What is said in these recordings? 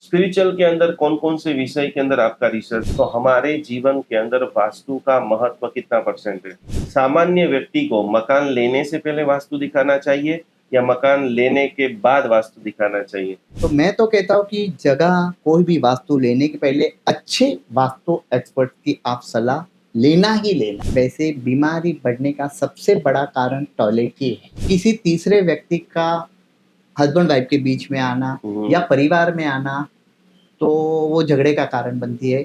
Spiritual के अंदर कौन-कौन से विषय के अंदर आपका रिसर्च तो हमारे जीवन के अंदर वास्तु का महत्व कितना परसेंट है? सामान्य व्यक्ति को मकान लेने से पहले वास्तु दिखाना चाहिए या मकान लेने के बाद वास्तु दिखाना चाहिए? तो मैं तो कहता हूँ कि जगह कोई भी वास्तु लेने के पहले अच्छे वास्तु एक्सपर्ट की आप सलाह लेना ही लेना। वैसे बीमारी बढ़ने का सबसे बड़ा कारण टॉयलेट ही है। किसी तीसरे व्यक्ति का हस्बैंड वाइफ के बीच में आना या परिवार में आना तो वो झगड़े का कारण बनती है।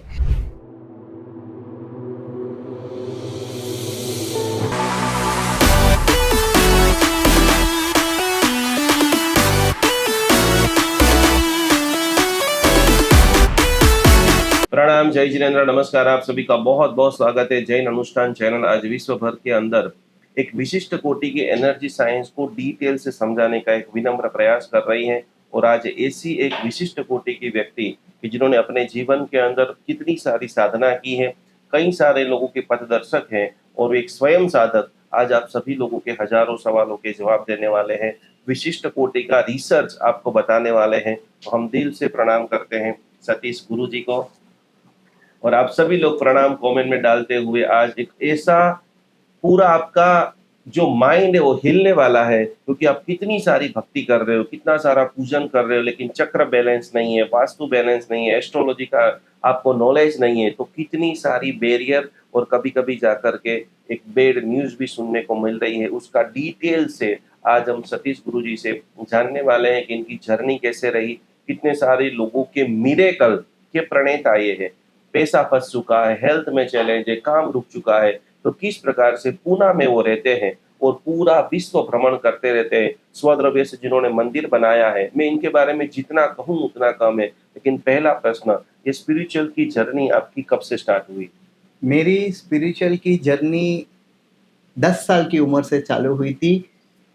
प्रणाम, जय जिनेन्द्र, नमस्कार। आप सभी का बहुत बहुत स्वागत है जैन अनुष्ठान चैनल। आज विश्व भर के अंदर एक विशिष्ट कोटि की एनर्जी साइंस को डिटेल से समझाने का एक विनम्र प्रयास कर रही है। और आज ऐसी एक विशिष्ट कोटि की व्यक्ति कि जिन्होंने अपने जीवन के अंदर कितनी सारी साधना की है, कई सारे लोगों के पथदर्शक हैं और एक स्वयं साधक, आज आप सभी लोगों के हजारों सवालों के जवाब देने वाले हैं, विशिष्ट कोटि का रिसर्च आपको बताने वाले हैं। तो हम दिल से प्रणाम करते हैं सतीश गुरु जी को। और आप सभी लोग प्रणाम कमेंट में डालते हुए आज एक ऐसा पूरा आपका जो माइंड है वो हिलने वाला है, क्योंकि आप कितनी सारी भक्ति कर रहे हो, कितना सारा पूजन कर रहे हो, लेकिन चक्र बैलेंस नहीं है, वास्तु बैलेंस नहीं है, एस्ट्रोलॉजी का आपको नॉलेज नहीं है, तो कितनी सारी बैरियर और कभी कभी जाकर के एक बेड न्यूज भी सुनने को मिल रही है। उसका डिटेल से आज हम सतीश गुरु जी से जानने वाले हैं कि इनकी जर्नी कैसे रही, कितने सारे लोगों के मिरेकल के प्रणेता ये है। पैसा फंस चुका है, हेल्थ में चैलेंज है, काम रुक चुका है, तो किस प्रकार से पूना में वो रहते हैं और पूरा विश्व भ्रमण करते रहते हैं। स्वद्रव्य से जिन्होंने मंदिर बनाया है, मैं इनके बारे में जितना कहूँ उतना कम है। लेकिन पहला प्रश्न, ये स्पिरिचुअल की जर्नी आपकी कब से स्टार्ट हुई? मेरी स्पिरिचुअल की जर्नी 10 साल की उम्र से चालू हुई थी,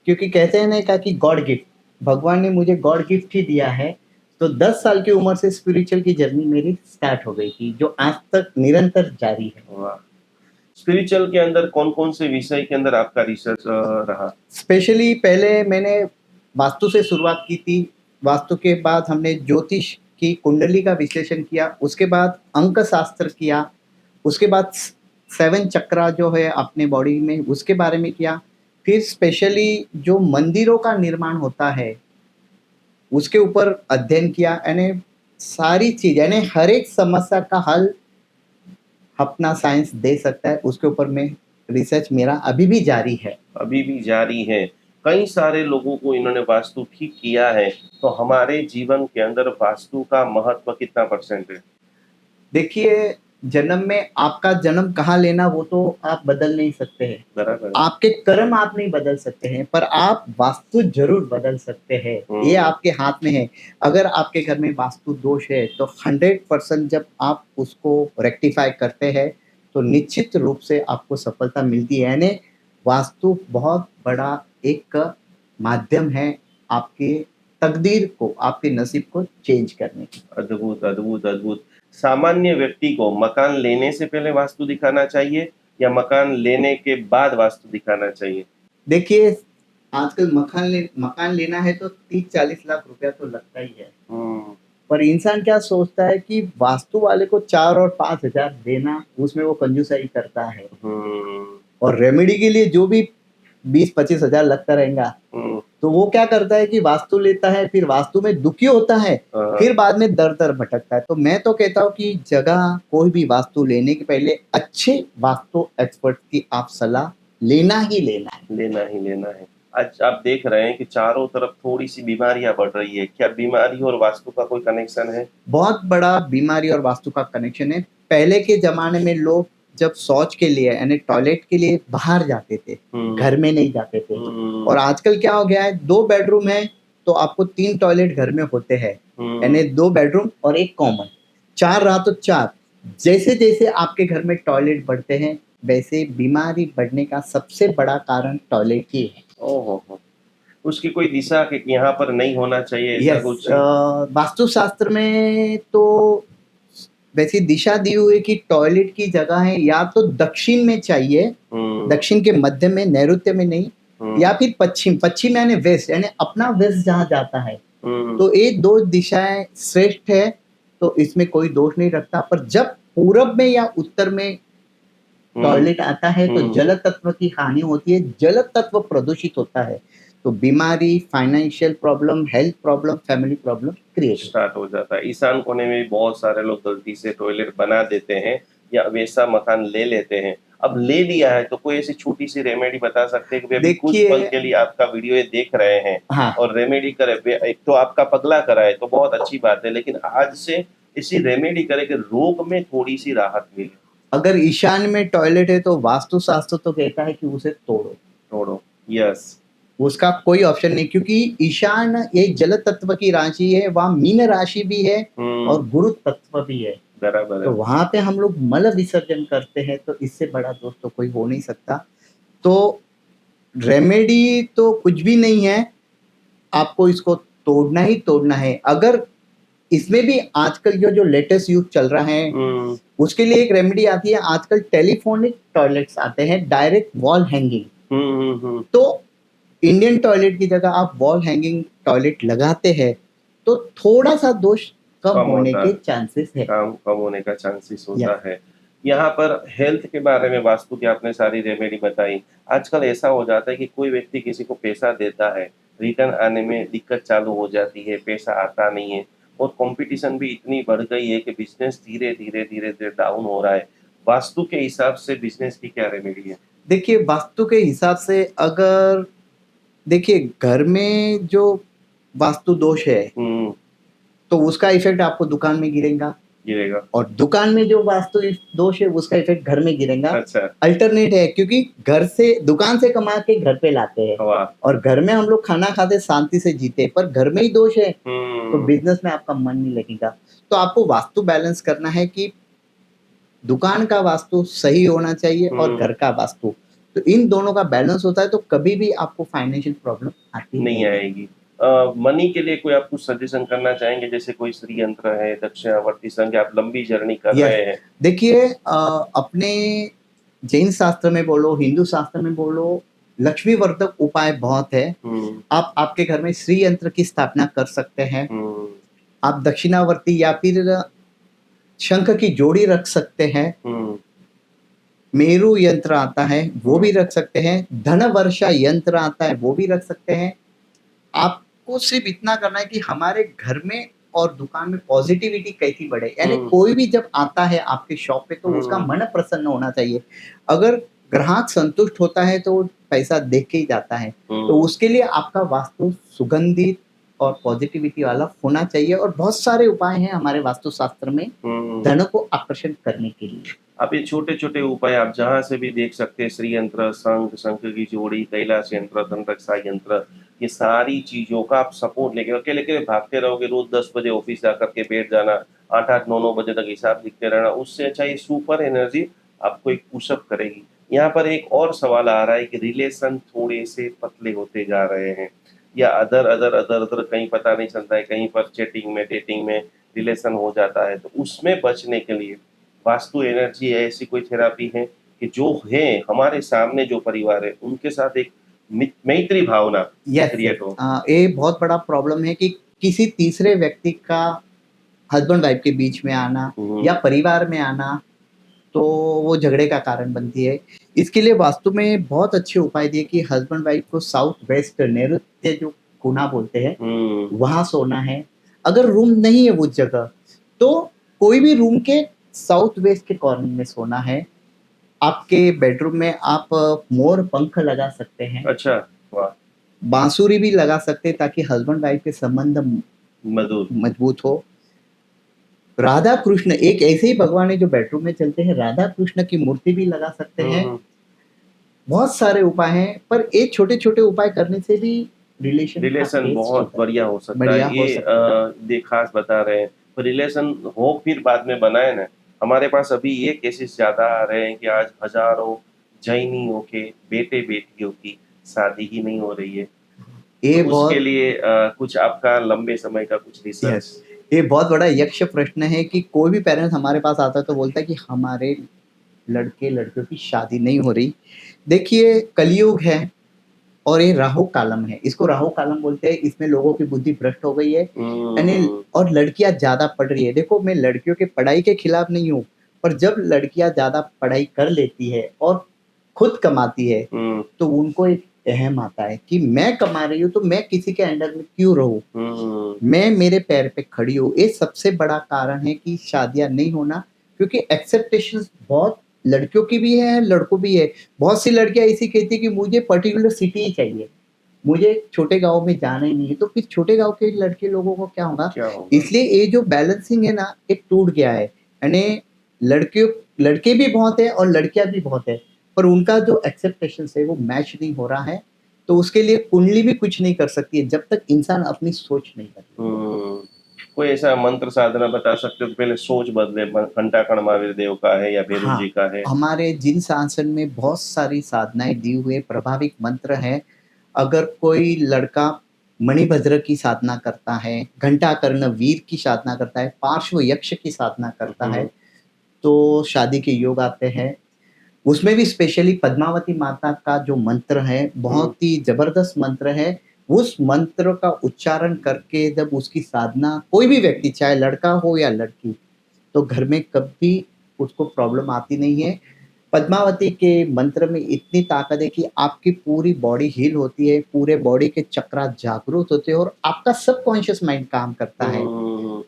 क्योंकि कहते हैं ना कि गॉड गिफ्ट, भगवान ने मुझे गॉड गिफ्ट ही दिया है। तो 10 साल की उम्र से स्पिरिचुअल की जर्नी मेरी स्टार्ट हो गई थी, जो आज तक निरंतर जारी है। वाह! स्पिरिचुअल के अंदर कौन-कौन से विषय के अंदर आपका रिसर्च रहा? स्पेशली पहले मैंने वास्तु से शुरुआत की थी। वास्तु के बाद हमने ज्योतिष की कुंडली का विश्लेषण किया, उसके बाद अंक शास्त्र किया, उसके बाद 7 चक्रा जो है अपने बॉडी में उसके बारे में किया। फिर स्पेशली जो मंदिरों का निर्माण होता है उसके ऊपर अध्ययन किया। यानी सारी चीज, यानी हर एक समस्या का हल अपना साइंस दे सकता है, उसके ऊपर में रिसर्च मेरा अभी भी जारी है। अभी भी जारी है। कई सारे लोगों को इन्होंने वास्तु ठीक किया है, तो हमारे जीवन के अंदर वास्तु का महत्व कितना परसेंट है? देखिए, जन्म में आपका जन्म कहाँ लेना वो तो आप बदल नहीं सकते हैं, बराबर है। आपके कर्म आप नहीं बदल सकते हैं, पर आप वास्तु जरूर बदल सकते हैं। ये आपके हाथ में है। अगर आपके घर में वास्तु दोष है तो 100% जब आप उसको रेक्टिफाई करते हैं तो निश्चित रूप से आपको सफलता मिलती है। यानी वास्तु बहुत बड़ा एक माध्यम है आपके तकदीर को, आपके नसीब को चेंज करने की। अद्भुत, अद्भुत, अद्भुत। सामान्य व्यक्ति को मकान लेने से पहले वास्तु दिखाना चाहिए या मकान लेने के बाद वास्तु दिखाना चाहिए? देखिए, आजकल मकान लेना है तो 30-40 लाख रुपया तो लगता ही है। पर इंसान क्या सोचता है कि वास्तु वाले को 4 और 5 हजार देना, उसमें वो कंजूसाई करता है। और रेमेडी के लिए जो भी 20-25 हजार लगता रहेगा, तो वो क्या करता है कि वास्तु लेता है, फिर वास्तु में दुखी होता है, फिर बाद में दर दर भटकता है। तो मैं तो कहता हूँ कि जगह कोई भी वास्तु लेने के पहले अच्छे वास्तु एक्सपर्ट की आप सलाह लेना ही लेना है। लेना ही लेना है। आज आप देख रहे हैं कि चारों तरफ थोड़ी सी बीमारियां बढ़ रही है। क्या बीमारी और वास्तु का कोई कनेक्शन है? बहुत बड़ा बीमारी और वास्तु का कनेक्शन है। पहले के जमाने में लोग जब शौच के लिए यानी टॉयलेट के लिए बाहर जाते थे, घर में नहीं जाते थे। और आजकल क्या हो गया है, 2 बेडरूम है तो आपको 3 टॉयलेट घर में होते हैं, यानी 2 बेडरूम और 1 कॉमन। 4 रहा तो 4। जैसे जैसे आपके घर में टॉयलेट बढ़ते हैं वैसे बीमारी बढ़ने का सबसे बड़ा कारण टॉयलेट ही है। ओहो, उसकी कोई दिशा कि यहाँ पर नहीं होना चाहिए ऐसा कुछ? वास्तु शास्त्र में तो वैसी दिशा दी हुई है कि टॉयलेट की जगह है या तो दक्षिण में चाहिए, दक्षिण के मध्य में, नैऋत्य में नहीं, या फिर पश्चिम। पश्चिम यानी वेस्ट, यानी अपना वेस्ट जहाँ जाता है तो ये दो दिशाएं श्रेष्ठ है, तो इसमें कोई दोष नहीं रखता। पर जब पूरब में या उत्तर में टॉयलेट आता है तो जल तत्व की हानि होती है, जल तत्व प्रदूषित होता है, तो बीमारी, financial problem, health problem, family problem create start हो जाता है। ईशान कोने में भी बहुत सारे लोग गलती से टॉयलेट बना देते हैं या वैसा मकान ले लेते हैं। अब ले लिया है तो कोई ऐसी छोटी सी रेमेडी बता सकते हैं कि अभी कुछ देखिए, पल के लिए आपका वीडियो ये देख रहे हैं हाँ, और रेमेडी करे, एक तो आपका पगला कराए तो बहुत अच्छी बात है, लेकिन आज से इसी रेमेडी करे कि रोग में थोड़ी सी राहत मिले। अगर ईशान में टॉयलेट है तो वास्तु शास्त्र तो कहता है कि उसे तोड़ो, यस, उसका कोई ऑप्शन नहीं, क्योंकि ईशान ये जल तत्व की राशि है, वहाँ मीन राशि भी है और गुरु तत्व भी है, बराबर तो है। वहां पे हम लोग मल विसर्जन करते हैं, तो इससे बड़ा दोष तो कोई हो नहीं सकता। तो रेमेडी तो कुछ भी नहीं है, आपको इसको तोड़ना ही तोड़ना है। अगर इसमें भी आजकल जो लेटेस्ट युग चल रहा है, उसके लिए एक रेमेडी आती है। आजकल टेलीफोनिक टॉयलेट्स आते हैं, डायरेक्ट वॉल हैंगिंग। तो इंडियन टॉयलेट की जगह आप वॉल हैंगिंग टॉयलेट लगाते हैं तो थोड़ा सा दोष कम होने के चांसेस है, कम होने का चांसेस होता है। यहाँ पर हेल्थ के बारे में वास्तु की आपने सारी रेमेडी बताई। आजकल ऐसा हो जाता है कि कोई व्यक्ति किसी को पैसा देता है, रिटर्न आने में दिक्कत चालू हो जाती है, पैसा आता नहीं है और कंपटीशन भी इतनी बढ़ गई है कि बिजनेस धीरे धीरे डाउन हो रहा है। वास्तु के हिसाब से बिजनेस की क्या रेमेडी है? देखिए, वास्तु के हिसाब से अगर देखिए घर में जो वास्तु दोष है तो उसका इफेक्ट आपको दुकान में गिरेगा, और दुकान में जो वास्तु दोष है उसका इफेक्ट घर में गिरेगा। अच्छा, अल्टरनेट है, क्योंकि घर से दुकान से कमा के घर पे लाते हैं और घर में हम लोग खाना खाते शांति से जीते, पर घर में ही दोष है तो बिजनेस में आपका मन नहीं लगेगा। तो आपको वास्तु बैलेंस करना है कि दुकान का वास्तु सही होना चाहिए और घर का वास्तु, तो इन दोनों का बैलेंस होता है तो कभी भी आपको फाइनेंशियल प्रॉब्लम आती नहीं आएगी। मनी के लिए कोई आप कुछ सजेशन करना चाहेंगे? जैसे कोई श्री यंत्र है, दक्षिणावर्ती संख्या, आप लंबी जर्नी कर रहे हैं। देखिए, अपने जैन शास्त्र में बोलो, हिंदू शास्त्र में बोलो, लक्ष्मी वर्धक उपाय बहुत है। आप आपके घर में श्री यंत्र की स्थापना कर सकते हैं। आप दक्षिणावर्ती या फिर शंख की जोड़ी रख सकते हैं। मेरू यंत्र आता है वो भी रख सकते हैं। धन वर्षा यंत्र आता है वो भी रख सकते हैं। आपको सिर्फ इतना करना है कि हमारे घर में और दुकान में पॉजिटिविटी कैसी बढ़े, यानी कोई भी जब आता है आपके शॉप पे तो उसका मन प्रसन्न होना चाहिए। अगर ग्राहक संतुष्ट होता है तो वो पैसा देख के ही जाता है, तो उसके लिए आपका वास्तु सुगंधित और पॉजिटिविटी वाला होना चाहिए। और बहुत सारे उपाय हैं हमारे वास्तु शास्त्र में धन को आकर्षण करने के लिए। अब ये छोटे छोटे उपाय आप जहाँ से भी देख सकते हैं, श्री यंत्र, शंख की जोड़ी, कैलाश यंत्र, धन रक्षा यंत्र, ये सारी चीजों का आप सपोर्ट लेके अकेले भागते रहोगे, रोज 10 बजे ऑफिस जाकर के बैठ जाना, 8 9 बजे तक हिसाब लिखते रहना, उससे अच्छा ये सुपर एनर्जी आपको एक पुशअप करेगी। यहाँ पर एक और सवाल आ रहा है कि रिलेशन थोड़े से पतले होते जा रहे हैं या अदर कहीं पता नहीं चलता है, कहीं पर चैटिंग में, डेटिंग में रिलेशन हो जाता है, तो उसमें बचने के लिए वास्तु एनर्जी ऐसी कोई थेरापी है कि जो है हमारे सामने जो परिवार है उनके साथ एक मैत्री भावना क्रिएट हो? ये बहुत बड़ा प्रॉब्लम है कि किसी तीसरे व्यक्ति का हस्बैंड वाइफ के बीच में आना या परिवार में आना, तो वो झगड़े का कारण बनती है। इसके लिए वास्तु में बहुत अच्छे उपाय दिए कि हस्बैंड वाइफ को साउथ वेस्ट नैऋत्य जो कोना बोलते हैं वहां सोना है। अगर रूम नहीं है उस जगह तो कोई भी रूम के साउथ वेस्ट के कॉर्नर में सोना है। आपके बेडरूम में आप मोर पंख लगा सकते हैं। अच्छा, वाह। बांसुरी भी लगा सकते हैं ताकि हस्बैंड वाइफ के संबंध मजबूत हो। राधा कृष्ण एक ऐसे ही भगवान है जो बेडरूम में चलते हैं, राधा कृष्ण की मूर्ति भी लगा सकते हैं। बहुत सारे उपाय हैं, पर ये छोटे छोटे उपाय करने से भी रिलेशन बहुत बढ़िया हो सकता है। ये खास बता रहे हैं, पर रिलेशन हो फिर बाद में बनाए ना। हमारे पास अभी ये केसेस ज्यादा आ रहे हैं कि आज हजारों जैनियों के बेटे बेटियों की शादी ही नहीं हो रही है। ये तो उसके लिए कुछ आपका लंबे समय का कुछ रिसर्च? ये बहुत बड़ा यक्ष प्रश्न है कि कोई भी पेरेंट्स हमारे पास आता है तो बोलता है कि हमारे लड़के लड़कियों की शादी नहीं हो रही। देखिए, कलयुग है, और ये राहु कालम है, इसको राहु कालम बोलते हैं। इसमें लोगों की बुद्धि भ्रष्ट हो गई है यानी, और लड़कियां ज्यादा पढ़ रही है। देखो, मैं लड़कियों के पढ़ाई के खिलाफ नहीं हूँ, पर जब लड़कियां ज्यादा पढ़ाई कर लेती है और खुद कमाती है तो उनको एक अहम आता है कि मैं कमा रही हूँ तो मैं किसी के अंडर में क्यों रहूं, मैं मेरे पैर पे खड़ी हूँ। ये सबसे बड़ा कारण है कि शादियां नहीं होना, क्योंकि एक्सेप्टेशन बहुत लड़कियों की भी है, लड़कों भी है। बहुत सी लड़कियां ऐसी कहती है कि मुझे पर्टिकुलर सिटी ही चाहिए, मुझे छोटे गांव में जाना ही नहीं है। तो फिर छोटे गांव के लड़के लोगों को क्या होगा? इसलिए ये जो बैलेंसिंग है ना, ये टूट गया है। यानी लड़कियों लड़के भी बहुत है और लड़कियां भी बहुत है, पर उनका जो एक्सेप्टेशन है वो मैच नहीं हो रहा है। तो उसके लिए कुंडली भी कुछ नहीं कर सकती है जब तक इंसान अपनी सोच नहीं करता। कोई ऐसा मंत्र साधना बता सकते हो? पहले सोच बदले, घंटाकर्ण महावीर देव का है या भैरव हाँ, जी का है? हमारे जिन शासन में बहुत सारी साधनाएं दी हुए प्रभाविक मंत्र है। अगर कोई लड़का मणिभद्र की साधना करता है, घंटाकर्ण वीर की साधना करता है, पार्श्व यक्ष की साधना करता है, तो शादी के योग आते हैं। उसमें भी स्पेशली पद्मावती माता का जो मंत्र है बहुत ही जबरदस्त मंत्र है। उस मंत्र का उच्चारण करके जब उसकी साधना कोई भी व्यक्ति, चाहे लड़का हो या लड़की, तो घर में कभी उसको प्रॉब्लम आती नहीं है। पद्मावती के मंत्र में इतनी ताकत है कि आपकी पूरी बॉडी हील होती है, पूरे बॉडी के चक्रा जागरूक होते हैं और आपका सबकॉन्शियस माइंड काम करता है।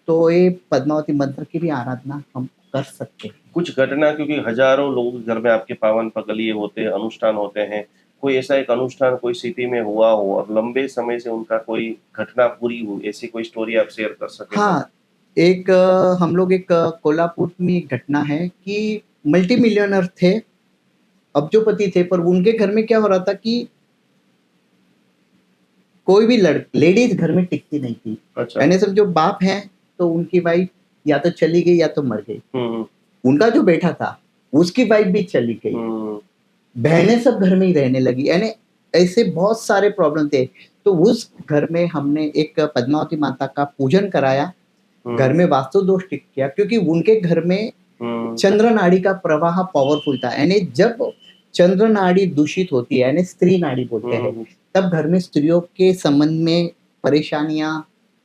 तो ये पद्मावती मंत्र की भी आराधना हम कर सकते हैं। कुछ घटना, क्योंकि हजारों लोग घर में आपके पावन पगलिए होते हैं, अनुष्ठान होते हैं, कोई ऐसा एक अनुष्ठान कोई सिटी में हुआ हो और लंबे समय से उनका कोई घटना पूरी हुई, ऐसी कोई स्टोरी आप शेयर कर सके? हाँ, एक हम लोग एक कोल्हापुर में एक घटना है कि मल्टी मिलियनर थे, अब्जोपति थे, पर उनके घर में क्या हो रहा था कि कोई भी लेडीज घर में टिकती नहीं थी। अच्छा। यानी समझो बाप है तो उनकी वाइफ या तो चली गई या तो मर गई। उनका जो बेटा था उसकी वाइफ भी चली गई, बहनें सब घर में ही रहने लगी। यानी ऐसे बहुत सारे प्रॉब्लम थे। तो उस घर में हमने एक पद्मावती माता का पूजन कराया, घर में वास्तु दोष ठीक किया, क्योंकि उनके घर में चंद्र नाड़ी का प्रवाह पावरफुल था। यानी जब चंद्र नाड़ी दूषित होती है, यानी स्त्री नाड़ी बोलते हैं, तब घर में स्त्रियों के संबंध में परेशानियां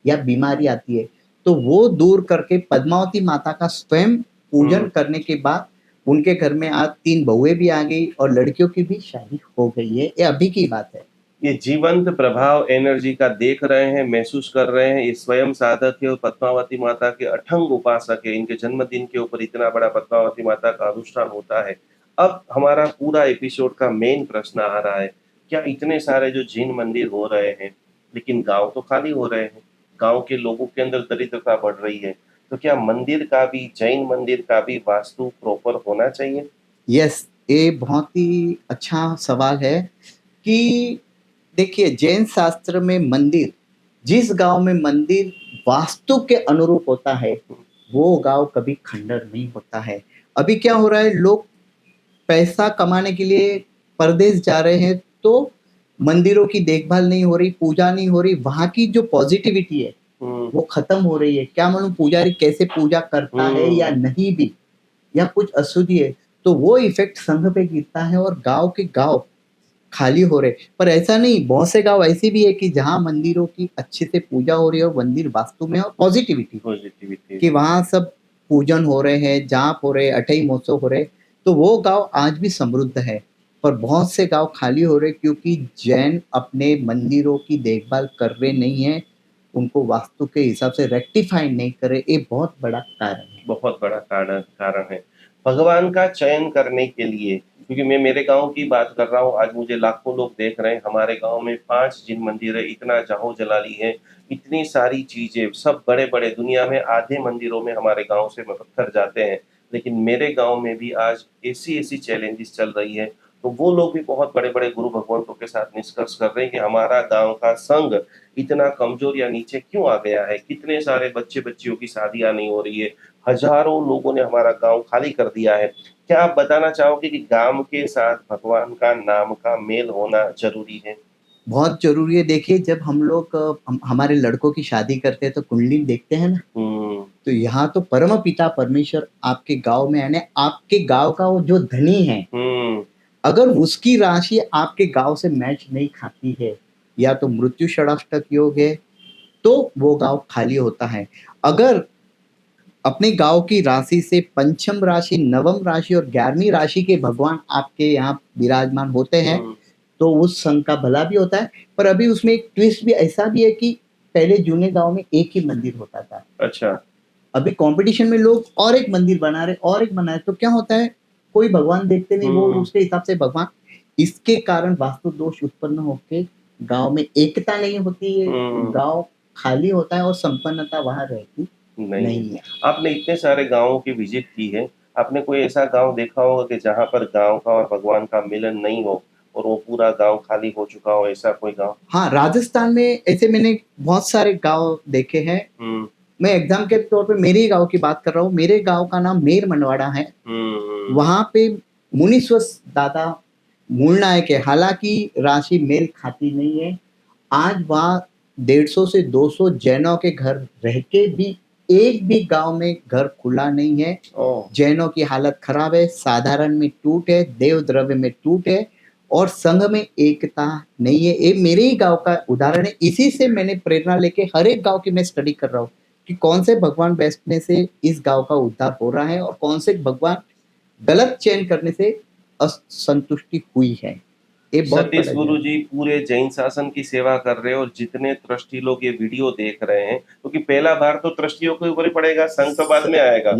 या बीमारी आती है। तो वो दूर करके पद्मावती माता का स्वयं पूजन करने के बाद उनके घर में आज 3 बहुएं भी आ गई और लड़कियों की भी शादी हो गई है। ये अभी की बात है। ये जीवंत प्रभाव एनर्जी का देख रहे हैं, महसूस कर रहे हैं। ये स्वयं साधक है और पद्मावती माता के अठंग उपासक है। इनके जन्मदिन के ऊपर इतना बड़ा पद्मावती माता का अनुष्ठान होता है। अब हमारा पूरा एपिसोड का मेन प्रश्न आ रहा है, क्या इतने सारे जो जैन मंदिर हो रहे हैं लेकिन गांव तो खाली हो रहे हैं, गांव के लोगों के अंदर दरिद्रता बढ़ रही है, तो क्या मंदिर का भी, जैन मंदिर का भी वास्तु प्रॉपर होना चाहिए? यस, ये बहुत ही अच्छा सवाल है कि देखिए, जैन शास्त्र में मंदिर, जिस गांव में मंदिर वास्तु के अनुरूप होता है वो गांव कभी खंडर नहीं होता है। अभी क्या हो रहा है, लोग पैसा कमाने के लिए परदेश जा रहे हैं तो मंदिरों की देखभाल नहीं हो रही, पूजा नहीं हो रही, वहां की जो पॉजिटिविटी है वो खत्म हो रही है। क्या मालूम पुजारी कैसे पूजा करता है या नहीं भी, या कुछ अशुद्धि है, तो वो इफेक्ट संघ पे गिरता है और गांव के गांव खाली हो रहे। पर ऐसा नहीं, बहुत से गांव ऐसे भी है कि जहां मंदिरों की अच्छे से पूजा हो रही है और मंदिर वास्तु में और पॉजिटिविटी कि वहां सब पूजन हो रहे हैं, जाप हो रहे, अठई महोत्सव हो रहे, तो वो गांव आज भी समृद्ध है। पर बहुत से गांव खाली हो रहे क्योंकि जैन अपने मंदिरों की देखभाल कर रहे नहीं है, उनको वास्तु के हिसाब से रेक्टिफाई नहीं करे। ये बहुत बड़ा कारण है। बहुत बड़ा कारण है। भगवान का चयन करने के लिए, क्योंकि मैं मेरे गांव की बात कर रहा हूँ, आज मुझे लाखों लोग देख रहे हैं। हमारे गांव में 5 जिन मंदिर है, इतना जाहो जलाली है, इतनी सारी चीजें, सब बड़े बड़े, दुनिया में आधे मंदिरों में हमारे गांव से पत्थर जाते हैं, लेकिन मेरे गांव में भी आज ऐसी ऐसी चैलेंजेस चल रही है। तो वो लोग भी बहुत बड़े बड़े गुरु भगवंतों के साथ निष्कर्ष कर रहे हैं कि हमारा गांव का संघ इतना कमजोर या नीचे क्यों आ गया है, कितने सारे बच्चे बच्चियों की शादियां नहीं हो रही है, हजारों लोगों ने हमारा गांव खाली कर दिया है। क्या आप बताना चाहोगे कि गांव के साथ भगवान का नाम का मेल होना जरूरी है? बहुत जरूरी है। देखिए, जब हम लोग हमारे लड़कों की शादी करते हैं तो कुंडली देखते हैं ना, तो यहाँ तो परम पिता परमेश्वर आपके गांव में, यानी आपके गांव का वो जो धनी है अगर उसकी राशि आपके गांव से मैच नहीं खाती है या तो मृत्यु षडाष्टक योग है तो वो गांव खाली होता है। अगर अपने गांव की राशि से पंचम राशि, नवम राशि और 11वीं राशि के भगवान आपके यहाँ विराजमान होते हैं तो उस संघ का भला भी होता है। पर अभी उसमें एक ट्विस्ट भी ऐसा भी है कि पहले जूने गांव में एक ही मंदिर होता था। अच्छा। अभी कंपटीशन में लोग और एक मंदिर बना रहे और एक बना रहे, तो क्या होता है कोई भगवान देखते नहीं, वो उसके हिसाब से भगवान। इसके कारण वास्तु दोष उत्पन्न होके गांव में एकता नहीं होती है, गांव खाली होता है और संपन्नता वहां रहती नहीं है। आपने इतने सारे गांवों की विजिट की है, आपने कोई ऐसा गांव देखा होगा कि जहां पर गांव का और भगवान का मिलन नहीं हो और वो पूरा गांव खाली हो चुका हो, ऐसा कोई गांव? हाँ, राजस्थान में ऐसे मैंने बहुत सारे गांव देखे हैं। मैं एग्जाम के तौर पे मेरे ही गांव की बात कर रहा हूँ। मेरे गांव का नाम मेर मनवाड़ा है। वहां पे मुनीश्वर दादा मूल नायक है, हालांकि राशि मेल खाती नहीं है। आज वहां 150 से 200 जैनों के घर रह के भी एक भी गांव में घर खुला नहीं है। जैनों की हालत खराब है, साधारण में टूट है, देव द्रव्य में टूट है और संघ में एकता नहीं है। ये मेरे ही गांव का उदाहरण है। इसी से मैंने प्रेरणा लेके हर एक गांव की मैं स्टडी कर रहा हूँ कि कौन से भगवान बैठने से इस गांव का उद्धार हो रहा है और कौन से भगवान गलत चयन करने से असंतुष्टि हुई है। सतीश गुरु जी पूरे जैन शासन की सेवा कर रहे हैं और जितने ट्रस्टी लोग ये वीडियो देख रहे हैं, क्योंकि पहला बार तो ट्रस्टियों के ऊपर ही पड़ेगा, संघ तो बाद में आएगा।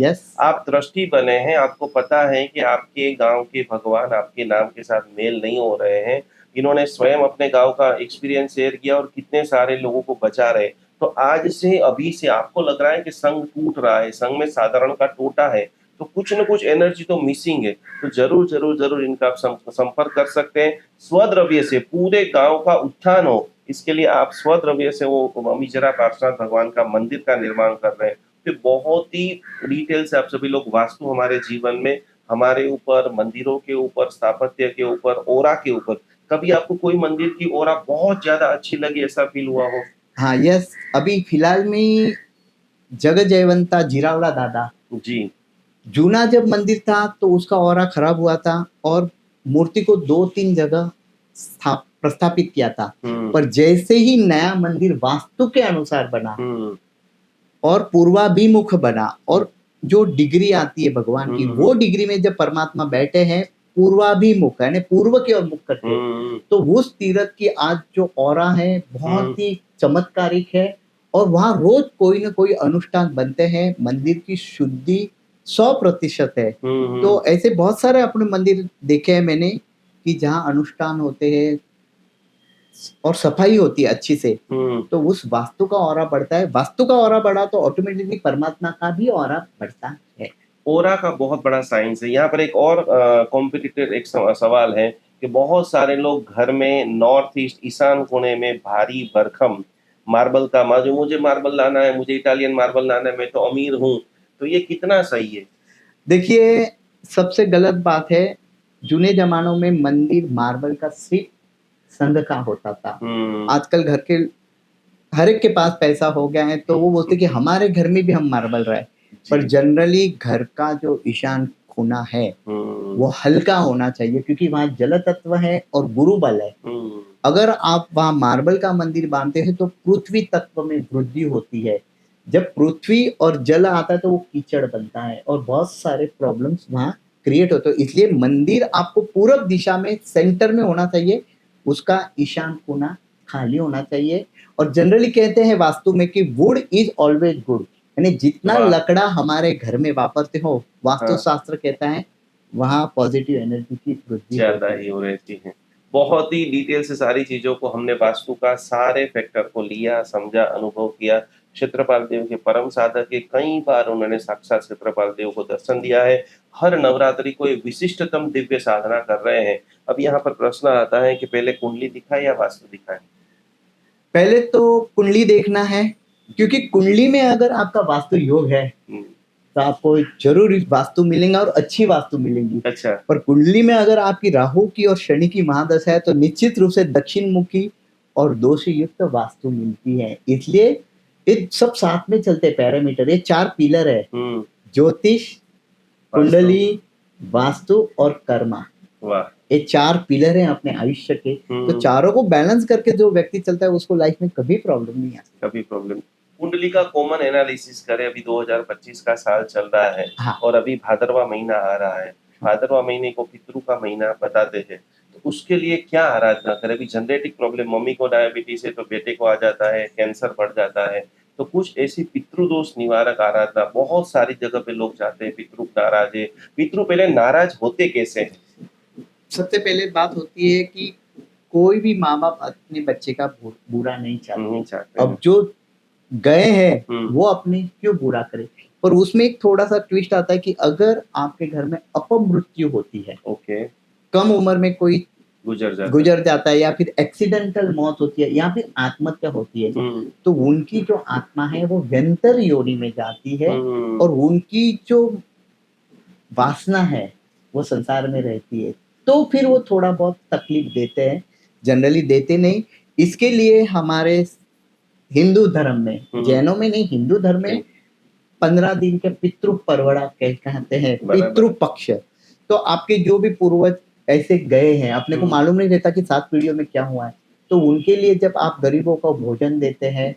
आप ट्रस्टी बने हैं, आपको पता है कि आपके गांव के भगवान आपके नाम के साथ मेल नहीं हो रहे हैं। इन्होंने स्वयं अपने गांव का एक्सपीरियंस शेयर किया और कितने सारे लोगों को बचा रहे। तो आज से अभी से आपको लग रहा है कि संघ टूट रहा है, संघ में साधारण का टोटा है, तो कुछ न कुछ एनर्जी तो मिसिंग है। तो जरूर जरूर जरूर इनका आप संपर्क कर सकते हैं। स्वद्रव्य से पूरे गांव का उत्थान हो, इसके लिए आप स्वद्रव्य से वो अमीजरा पार्श्वनाथ भगवान का मंदिर का निर्माण कर रहे हैं। तो बहुत ही डिटेल से आप सभी लोग वास्तु हमारे जीवन में, हमारे ऊपर, मंदिरों के ऊपर, स्थापत्य के ऊपर, ओरा के ऊपर, कभी आपको कोई मंदिर की ओरा बहुत ज्यादा अच्छी लगी, ऐसा फील हुआ हो? हाँ, यस। अभी फिलहाल में जग जयवंता जिरावला दादा जी, जूना जब मंदिर था तो उसका ऑरा खराब हुआ था और मूर्ति को 2-3 जगह प्रस्थापित किया था। पर जैसे ही नया मंदिर वास्तु के अनुसार बना और पूर्वाभिमुख बना और जो डिग्री आती है भगवान की, वो डिग्री में जब परमात्मा बैठे हैं पूर्वाभिमुख यानी पूर्व की ओर मुख करके, तो उस तीर्थ की आज जो ऑरा है बहुत ही चमत्कारिक है और वहां रोज कोई न कोई अनुष्ठान बनते हैं। मंदिर की शुद्धि 100% है। तो ऐसे बहुत सारे अपने मंदिर देखे हैं मैंने कि जहाँ अनुष्ठान होते हैं और सफाई होती है अच्छी से, तो उस वास्तु का ऑरा बढ़ता है। वास्तु का ऑरा बढ़ा तो ऑटोमेटिकली परमात्मा का भी ऑरा बढ़ता है। ओरा का बहुत बड़ा साइंस है। यहाँ पर एक और कॉम्पिटिटिव एक सवाल है कि बहुत सारे लोग घर में नॉर्थ ईस्ट ईशान कोने में भारी भरकम मार्बल का मुझे मार्बल लाना है, मुझे इटालियन मार्बल लाना है, मैं तो अमीर हूँ, तो ये कितना सही है? देखिए, सबसे गलत बात है, जूने जमानों में मंदिर मार्बल का सिर्फ संघ का होता था। आजकल घर के हर एक के पास पैसा हो गया है तो वो बोलते कि हमारे घर में भी हम मार्बल रहे, पर जनरली घर का जो ईशान कोना है वो हल्का होना चाहिए क्योंकि वहाँ जल तत्व है और गुरु बल है। अगर आप वहाँ मार्बल का मंदिर बांधते हैं तो पृथ्वी तत्व में वृद्धि होती है। जब पृथ्वी और जल आता है तो वो कीचड़ बनता है और बहुत सारे प्रॉब्लम्स वहाँ क्रिएट होते हैं। इसलिए मंदिर आपको पूरब दिशा में सेंटर में होना चाहिए, उसका ईशान कोना खाली होना चाहिए। और जनरली कहते हैं वास्तु में कि वुड इज ऑलवेज गुड, यानी जितना लकड़ा हमारे घर में वापरते हो, वास्तु शास्त्र कहता है वहाँ पॉजिटिव एनर्जी की वृद्धि ज्यादा ही हो रहती है। बहुत ही डिटेल से सारी चीजों को हमने वास्तु का सारे फैक्टर को लिया, समझा, अनुभव किया। क्षेत्रपाल देव के परम साधक के कई बार उन्होंने साक्षात क्षेत्रपाल देव को दर्शन दिया है। हर नवरात्रि को एक विशिष्टतम दिव्य साधना कर रहे हैं। अब यहाँ पर प्रश्न आता है कि पहले कुंडली दिखाए या वास्तु दिखाए? पहले तो कुंडली देखना है, क्योंकि कुंडली में अगर आपका वास्तु योग है तो आपको जरूर वास्तु मिलेंगे और अच्छी वास्तु मिलेंगी। अच्छा। पर कुंडली में अगर आपकी राहु की और शनि की महादशा है तो निश्चित रूप से दक्षिण मुखी और दोष युक्त वास्तु मिलती है। इसलिए ये सब साथ में चलते पैरामीटर, ये 4 पिलर है, ज्योतिष, कुंडली, वास्तु और कर्मा। वाह। ये 4 पिलर हैं अपने आयुष्य के, तो हम्म, चारों को बैलेंस करके जो व्यक्ति चलता है उसको लाइफ में कभी प्रॉब्लम नहीं आती। कभी प्रॉब्लम। कुंडली का कॉमन एनालिसिस करें, अभी 2025 का साल चल रहा है हाँ। और अभी भादरवा महीना आ रहा है। भादरवा महीने को पितृ का महीना बताते हैं, तो उसके लिए क्या आराधना करें? अभी जनरेटिक प्रॉब्लम, मम्मी को डायबिटीज है तो बेटे को आ जाता है, कैंसर बढ़ जाता है, तो कुछ ऐसी पितृदोष निवारक आराधना बहुत सारी जगह पे लोग जाते हैं। पितृ नाराज है, पितृ पहले नाराज होते कैसे हैं? सबसे पहले बात होती है कि कोई भी माँ बाप अपने बच्चे का बुरा नहीं चाहते। नहीं चाहते अब हैं। जो गए हैं हम्म, वो अपने क्यों बुरा करे, पर उसमें एक थोड़ा सा ट्विस्ट आता है कि अगर आपके घर में अपमृत्यु होती है, ओके, कम उम्र में कोई गुजर जाता है या फिर एक्सीडेंटल मौत होती है या फिर आत्महत्या होती है, हम्म, तो उनकी जो आत्मा है वो व्यंतर योनि में जाती है और उनकी जो वासना है वो संसार में रहती है, तो फिर वो थोड़ा बहुत तकलीफ देते हैं, जनरली देते नहीं। इसके लिए हमारे हिंदू धर्म में, जैनों में नहीं, हिंदू धर्म में 15 दिन के पितृ परवड़ा कहते हैं, बराबर। पितृ पक्ष। तो आपके जो भी पूर्वज ऐसे गए हैं, अपने को मालूम नहीं रहता कि 7 पीढ़ियों में क्या हुआ है, तो उनके लिए जब आप गरीबों को भोजन देते हैं,